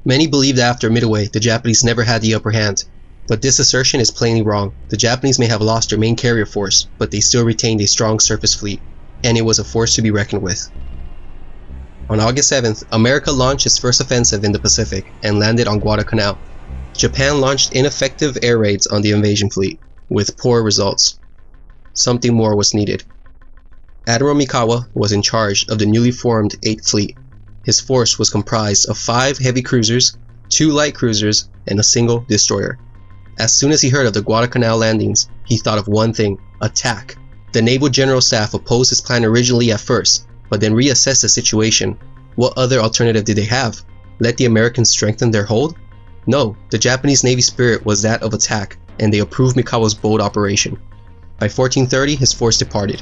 Many believe that after Midway, the Japanese never had the upper hand, but this assertion is plainly wrong. The Japanese may have lost their main carrier force, but they still retained a strong surface fleet, and it was a force to be reckoned with. On August 7th, America launched its first offensive in the Pacific and landed on Guadalcanal. Japan launched ineffective air raids on the invasion fleet, with poor results. Something more was needed. Admiral Mikawa was in charge of the newly formed 8th Fleet. His force was comprised of 5 heavy cruisers, 2 light cruisers, and a single destroyer. As soon as he heard of the Guadalcanal landings, he thought of one thing: attack. The Naval General Staff opposed his plan originally at first, but then reassessed the situation. What other alternative did they have? Let the Americans strengthen their hold? No, the Japanese Navy spirit was that of attack, and they approved Mikawa's bold operation. By 1430, his force departed.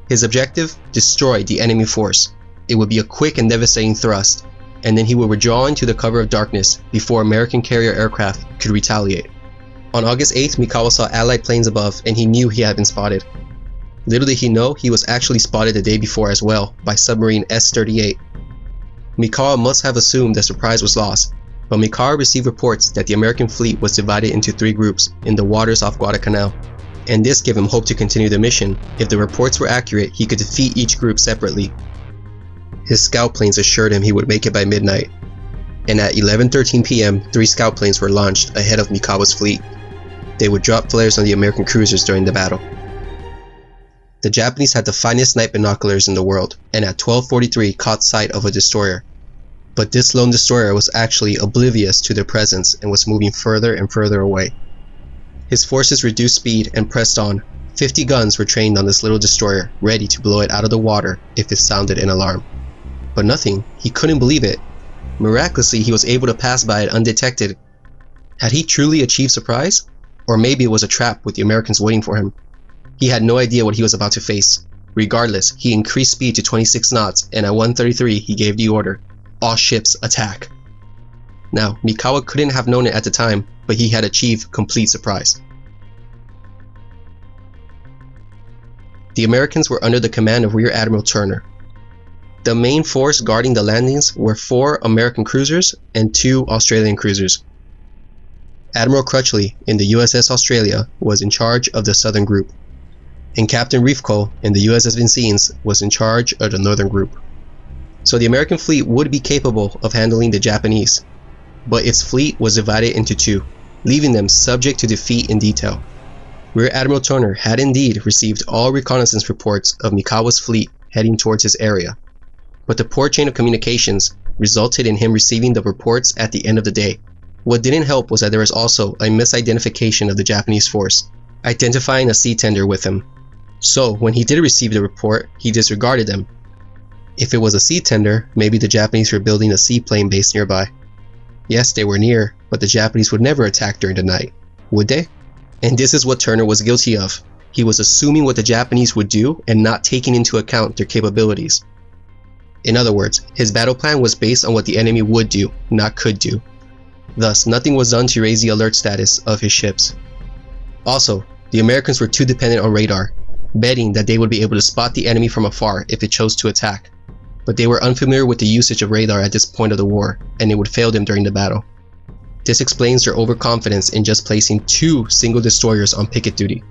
His objective? Destroy the enemy force. It would be a quick and devastating thrust, and then he would withdraw into the cover of darkness before American carrier aircraft could retaliate. On August 8th, Mikawa saw Allied planes above, and he knew he had been spotted. Little did he know, he was actually spotted the day before as well, by submarine S-38. Mikawa must have assumed the surprise was lost, but Mikawa received reports that the American fleet was divided into 3 groups in the waters off Guadalcanal, and this gave him hope to continue the mission. If the reports were accurate, he could defeat each group separately. His scout planes assured him he would make it by midnight, and at 11:13 p.m., 3 scout planes were launched ahead of Mikawa's fleet. They would drop flares on the American cruisers during the battle. The Japanese had the finest night binoculars in the world, and at 12:43 caught sight of a destroyer. But this lone destroyer was actually oblivious to their presence and was moving further and further away. His forces reduced speed and pressed on. 50 guns were trained on this little destroyer, ready to blow it out of the water if it sounded an alarm. But nothing. He couldn't believe it. Miraculously, he was able to pass by it undetected. Had he truly achieved surprise? Or maybe it was a trap with the Americans waiting for him. He had no idea what he was about to face. Regardless, he increased speed to 26 knots, and at 1:33 he gave the order: all ships attack. Now, Mikawa couldn't have known it at the time, but he had achieved complete surprise. The Americans were under the command of Rear Admiral Turner. The main force guarding the landings were 4 American cruisers and 2 Australian cruisers. Admiral Crutchley in the USS Australia was in charge of the southern group, and Captain Reefco in the USS Vincennes was in charge of the northern group. So the American fleet would be capable of handling the Japanese, but its fleet was divided into 2, leaving them subject to defeat in detail. Rear Admiral Turner had indeed received all reconnaissance reports of Mikawa's fleet heading towards his area, but the poor chain of communications resulted in him receiving the reports at the end of the day. What didn't help was that there was also a misidentification of the Japanese force, identifying a sea tender with him. So when he did receive the report, he disregarded them. If it was a sea tender, maybe the Japanese were building a seaplane base nearby. Yes, they were near, but the Japanese would never attack during the night, would they? And this is what Turner was guilty of. He was assuming what the Japanese would do and not taking into account their capabilities. In other words, his battle plan was based on what the enemy would do, not could do. Thus, nothing was done to raise the alert status of his ships. Also, the Americans were too dependent on radar, betting that they would be able to spot the enemy from afar if it chose to attack. But they were unfamiliar with the usage of radar at this point of the war, and it would fail them during the battle. This explains their overconfidence in just placing 2 single destroyers on picket duty.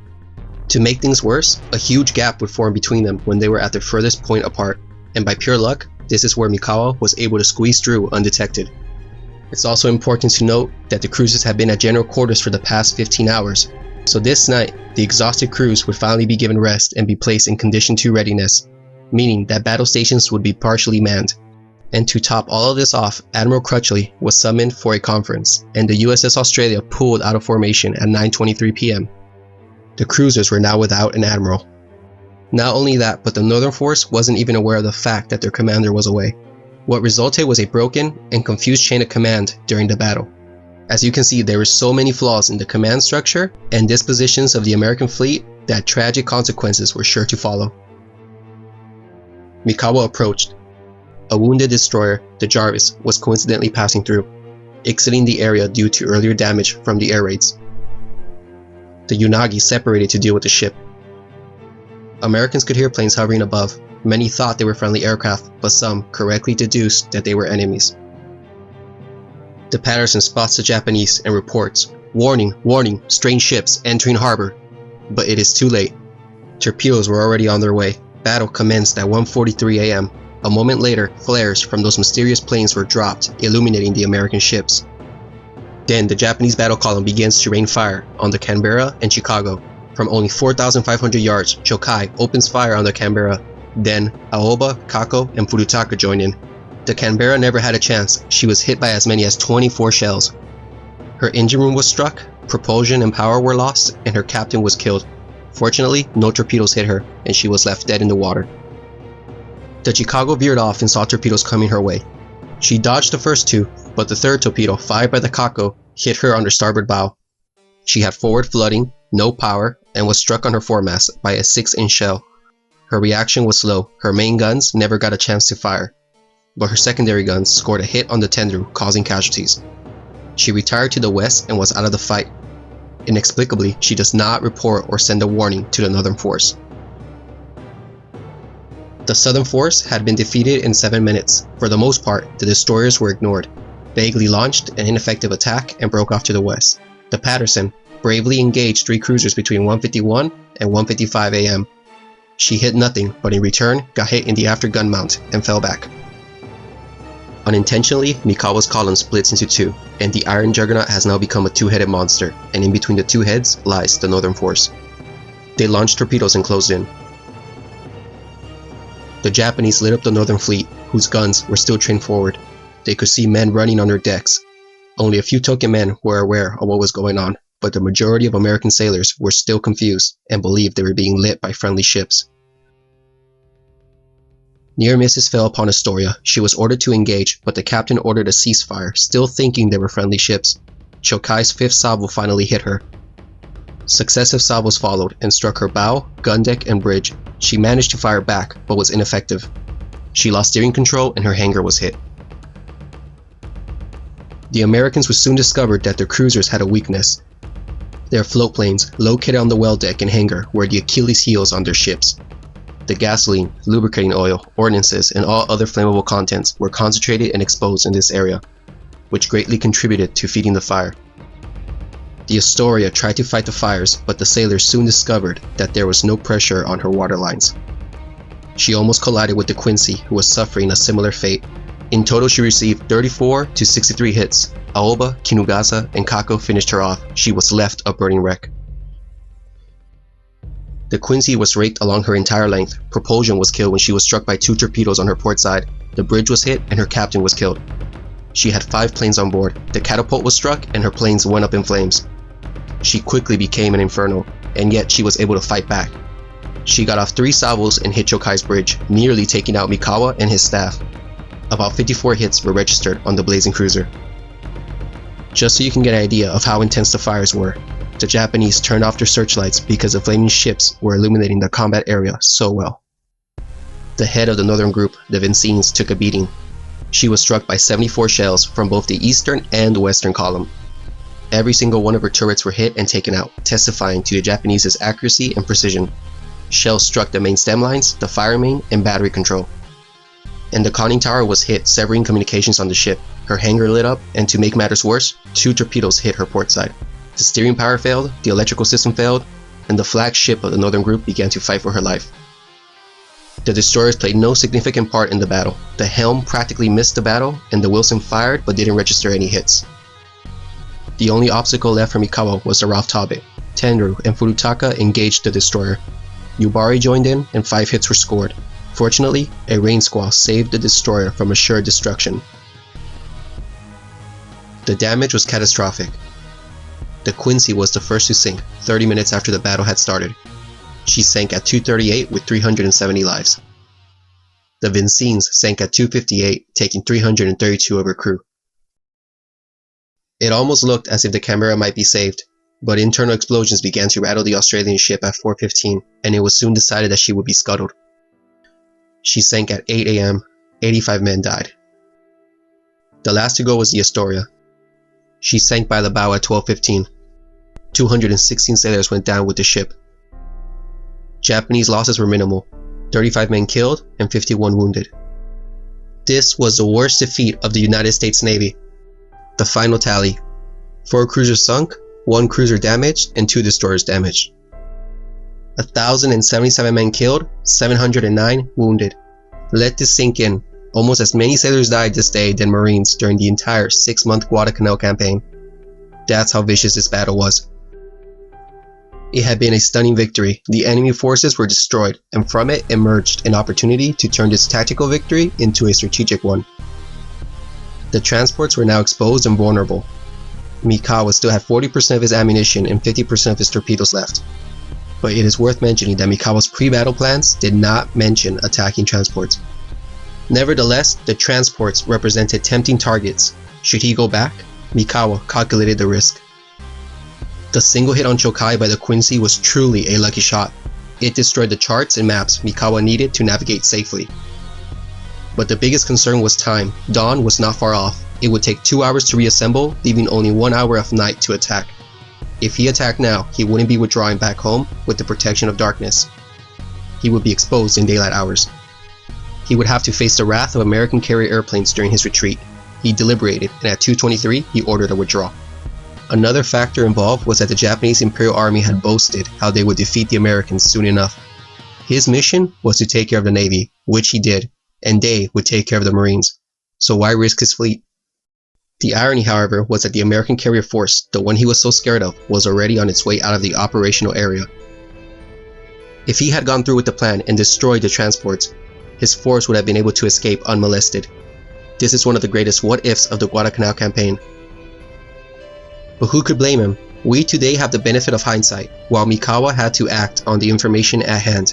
To make things worse, a huge gap would form between them when they were at their furthest point apart, and by pure luck, this is where Mikawa was able to squeeze through undetected. It's also important to note that the cruisers had been at general quarters for the past 15 hours, so this night, the exhausted crews would finally be given rest and be placed in condition 2 readiness, meaning that battle stations would be partially manned. And to top all of this off, Admiral Crutchley was summoned for a conference, and the USS Australia pulled out of formation at 9:23 p.m. The cruisers were now without an admiral. Not only that, but the Northern Force wasn't even aware of the fact that their commander was away. What resulted was a broken and confused chain of command during the battle. As you can see, there were so many flaws in the command structure and dispositions of the American fleet that tragic consequences were sure to follow. Mikawa approached. A wounded destroyer, the Jarvis, was coincidentally passing through, exiting the area due to earlier damage from the air raids. The Unagi separated to deal with the ship. Americans could hear planes hovering above. Many thought they were friendly aircraft, but some correctly deduced that they were enemies. The Patterson spots the Japanese and reports, "Warning, warning, strange ships entering harbor." But it is too late. Torpedoes were already on their way. Battle commenced at 1:43 a.m. A moment later, flares from those mysterious planes were dropped, illuminating the American ships. Then the Japanese battle column begins to rain fire on the Canberra and Chicago. From only 4,500 yards, Chokai opens fire on the Canberra. Then Aoba, Kako, and Furutaka join in. The Canberra never had a chance. She was hit by as many as 24 shells. Her engine room was struck, propulsion and power were lost, and her captain was killed. Fortunately, no torpedoes hit her, and she was left dead in the water. The Chicago veered off and saw torpedoes coming her way. She dodged the first two, but the third torpedo, fired by the Kako, hit her on her starboard bow. She had forward flooding, no power, and was struck on her foremast by a 6-inch shell. Her reaction was slow. Her main guns never got a chance to fire, but her secondary guns scored a hit on the tendru, causing casualties. She retired to the west and was out of the fight. Inexplicably, she does not report or send a warning to the Northern Force. The Southern Force had been defeated in 7 minutes. For the most part, the destroyers were ignored. Vaguely launched an ineffective attack and broke off to the west. The Patterson bravely engaged 3 cruisers between 1:51 and 1:55 a.m. She hit nothing, but in return got hit in the after gun mount and fell back. Unintentionally, Mikawa's column splits into 2, and the Iron Juggernaut has now become a 2-headed monster, and in between the 2 heads lies the Northern Force. They launched torpedoes and closed in. The Japanese lit up the Northern Fleet, whose guns were still trained forward. They could see men running on their decks. Only a few token men were aware of what was going on, but the majority of American sailors were still confused and believed they were being lit by friendly ships. Near misses fell upon Astoria. She was ordered to engage, but the captain ordered a ceasefire, still thinking they were friendly ships. Chokai's 5th Savo finally hit her. Successive salvos followed and struck her bow, gun deck, and bridge. She managed to fire back, but was ineffective. She lost steering control and her hangar was hit. The Americans would soon discover that their cruisers had a weakness. Their float planes, located on the well deck and hangar, were the Achilles heels on their ships. The gasoline, lubricating oil, ordnances, and all other flammable contents were concentrated and exposed in this area, which greatly contributed to feeding the fire. The Astoria tried to fight the fires, but the sailors soon discovered that there was no pressure on her water lines. She almost collided with the Quincy, who was suffering a similar fate. In total, she received 34 to 63 hits. Aoba, Kinugasa, and Kako finished her off. She was left a burning wreck. The Quincy was raked along her entire length. Propulsion was killed when she was struck by 2 torpedoes on her port side. The bridge was hit and her captain was killed. She had 5 planes on board. The catapult was struck and her planes went up in flames. She quickly became an inferno, and yet she was able to fight back. She got off 3 salvos and hit Chokai's bridge, nearly taking out Mikawa and his staff. About 54 hits were registered on the blazing cruiser. Just so you can get an idea of how intense the fires were, the Japanese turned off their searchlights because the flaming ships were illuminating the combat area so well. The head of the northern group, the Vincennes, took a beating. She was struck by 74 shells from both the eastern and western column. Every single one of her turrets were hit and taken out, testifying to the Japanese's accuracy and precision. Shells struck the main stem lines, the fire main, and battery control. And the conning tower was hit, severing communications on the ship. Her hangar lit up, and to make matters worse, 2 torpedoes hit her port side. The steering power failed, the electrical system failed, and the flagship of the northern group began to fight for her life. The destroyers played no significant part in the battle. The helm practically missed the battle, and the Wilson fired but didn't register any hits. The only obstacle left for Mikawa was the Ralph Taube. Tenru and Furutaka engaged the destroyer. Yubari joined in, and 5 hits were scored. Fortunately, a rain squall saved the destroyer from assured destruction. The damage was catastrophic. The Quincy was the first to sink 30 minutes after the battle had started. She sank at 2:38 with 370 lives. The Vincennes sank at 2:58, taking 332 of her crew. It almost looked as if the Canberra might be saved, but internal explosions began to rattle the Australian ship at 4:15, and it was soon decided that she would be scuttled. She sank at 8 a.m. 85 men died. The last to go was the Astoria. She sank by the bow at 12:15. 216 sailors went down with the ship. Japanese losses were minimal, 35 men killed and 51 wounded. This was the worst defeat of the United States Navy. The final tally: 4 cruisers sunk, 1 cruiser damaged, and 2 destroyers damaged. 1,077 men killed, 709 wounded. Let this sink in. Almost as many sailors died this day than Marines during the entire 6-month Guadalcanal campaign. That's how vicious this battle was. It had been a stunning victory. The enemy forces were destroyed, and from it emerged an opportunity to turn this tactical victory into a strategic one. The transports were now exposed and vulnerable. Mikawa still had 40% of his ammunition and 50% of his torpedoes left. But it is worth mentioning that Mikawa's pre-battle plans did not mention attacking transports. Nevertheless, the transports represented tempting targets. Should he go back? Mikawa calculated the risk. The single hit on Chokai by the Quincy was truly a lucky shot. It destroyed the charts and maps Mikawa needed to navigate safely. But the biggest concern was time. Dawn was not far off. It would take 2 hours to reassemble, leaving only 1 hour of night to attack. If he attacked now, he wouldn't be withdrawing back home with the protection of darkness. He would be exposed in daylight hours. He would have to face the wrath of American carrier airplanes during his retreat. He deliberated, and at 2:23, he ordered a withdrawal. Another factor involved was that the Japanese Imperial Army had boasted how they would defeat the Americans soon enough. His mission was to take care of the Navy, which he did, and they would take care of the Marines. So why risk his fleet? The irony, however, was that the American carrier force, the one he was so scared of, was already on its way out of the operational area. If he had gone through with the plan and destroyed the transports, his force would have been able to escape unmolested. This is one of the greatest what-ifs of the Guadalcanal campaign. But who could blame him? We today have the benefit of hindsight, while Mikawa had to act on the information at hand.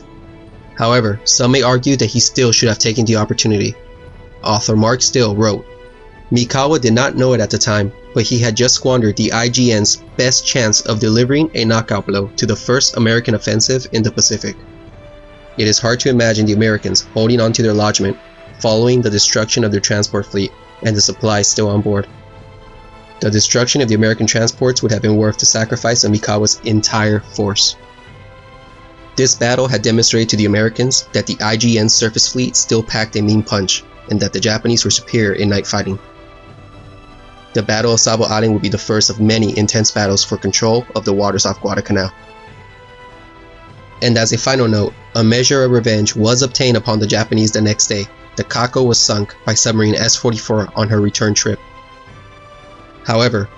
However, some may argue that he still should have taken the opportunity. Author Mark Still wrote, Mikawa did not know it at the time, but he had just squandered the IGN's best chance of delivering a knockout blow to the first American offensive in the Pacific. It is hard to imagine the Americans holding on to their lodgment following the destruction of their transport fleet and the supplies still on board. The destruction of the American transports would have been worth the sacrifice of Mikawa's entire force. This battle had demonstrated to the Americans that the IGN's surface fleet still packed a mean punch, and that the Japanese were superior in night fighting. The Battle of Savo Island would be the first of many intense battles for control of the waters off Guadalcanal. And as a final note, a measure of revenge was obtained upon the Japanese the next day. The Kako was sunk by submarine S-44 on her return trip. However,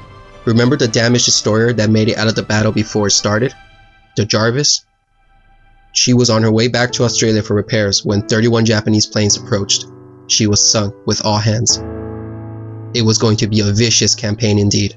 remember the damaged destroyer that made it out of the battle before it started? The Jarvis? She was on her way back to Australia for repairs when 31 Japanese planes approached. She was sunk with all hands. It was going to be a vicious campaign indeed.